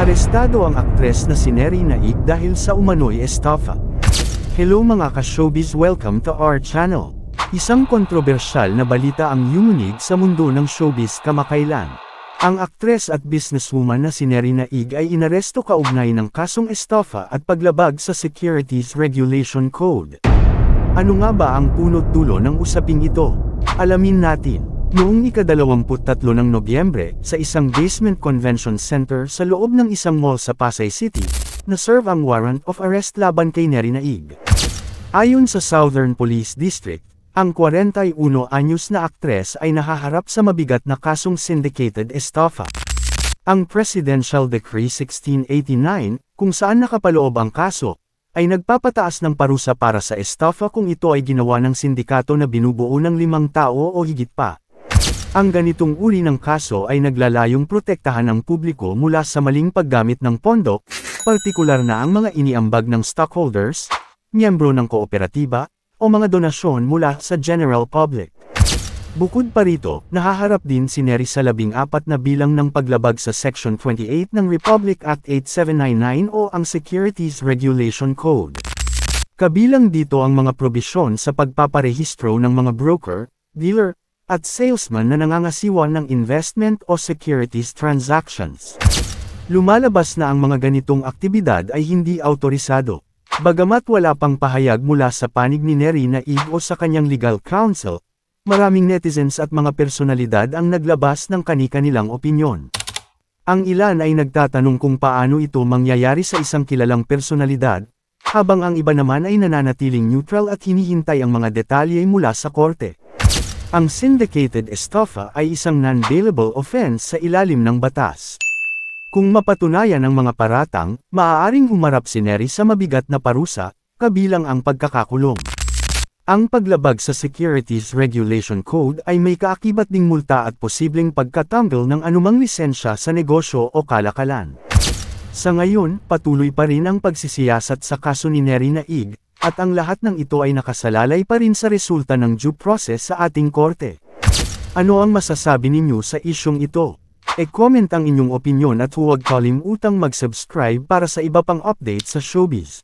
Arestado ang aktres na si Neri Naig dahil sa umano'y estafa. Hello mga ka-showbiz, welcome to our channel. Isang kontrobersyal na balita ang yumunig sa mundo ng showbiz kamakailan. Ang aktres at businesswoman na si Neri Naig ay inaresto kaugnay ng kasong estafa at paglabag sa Securities Regulation Code. Ano nga ba ang punot dulo ng usaping ito? Alamin natin. Noong ika-23 ng Nobyembre, sa isang basement convention center sa loob ng isang mall sa Pasay City, na-serve ang warrant of arrest laban kay Neri Naig. Ayon sa Southern Police District, ang 41 anyos na aktres ay nahaharap sa mabigat na kasong syndicated estafa. Ang Presidential Decree 1689, kung saan nakapaloob ang kaso, ay nagpapataas ng parusa para sa estafa kung ito ay ginawa ng sindikato na binubuo ng 5 tao o higit pa. Ang ganitong uri ng kaso ay naglalayong protektahan ang publiko mula sa maling paggamit ng pondo, partikular na ang mga iniambag ng stockholders, miyembro ng kooperatiba, o mga donasyon mula sa general public. Bukod pa rito, nahaharap din si Neri sa 14 na bilang ng paglabag sa Section 28 ng Republic Act 8799 o ang Securities Regulation Code. Kabilang dito ang mga probisyon sa pagpaparehistro ng mga broker, dealer, at salesman na nangangasiwa ng investment o securities transactions. Lumalabas na ang mga ganitong aktibidad ay hindi autorisado. Bagamat wala pang pahayag mula sa panig ni Neri Naig o sa kanyang legal counsel, maraming netizens at mga personalidad ang naglabas ng kani-kanilang opinyon. Ang ilan ay nagtatanong kung paano ito mangyayari sa isang kilalang personalidad, habang ang iba naman ay nananatiling neutral at hinihintay ang mga detalye mula sa korte. Ang syndicated estafa ay isang non-bailable offense sa ilalim ng batas. Kung mapatunayan ng mga paratang, maaaring humarap si Neri sa mabigat na parusa, kabilang ang pagkakakulong. Ang paglabag sa Securities Regulation Code ay may kaakibat ding multa at posibleng pagkatanggal ng anumang lisensya sa negosyo o kalakalan. Sa ngayon, patuloy pa rin ang pagsisiyasat sa kaso ni Neri Naig, at ang lahat ng ito ay nakasalalay pa rin sa resulta ng due process sa ating korte. Ano ang masasabi ninyo sa isyong ito? E-comment ang inyong opinyon at huwag kalimutang mag-subscribe para sa iba pang update sa showbiz.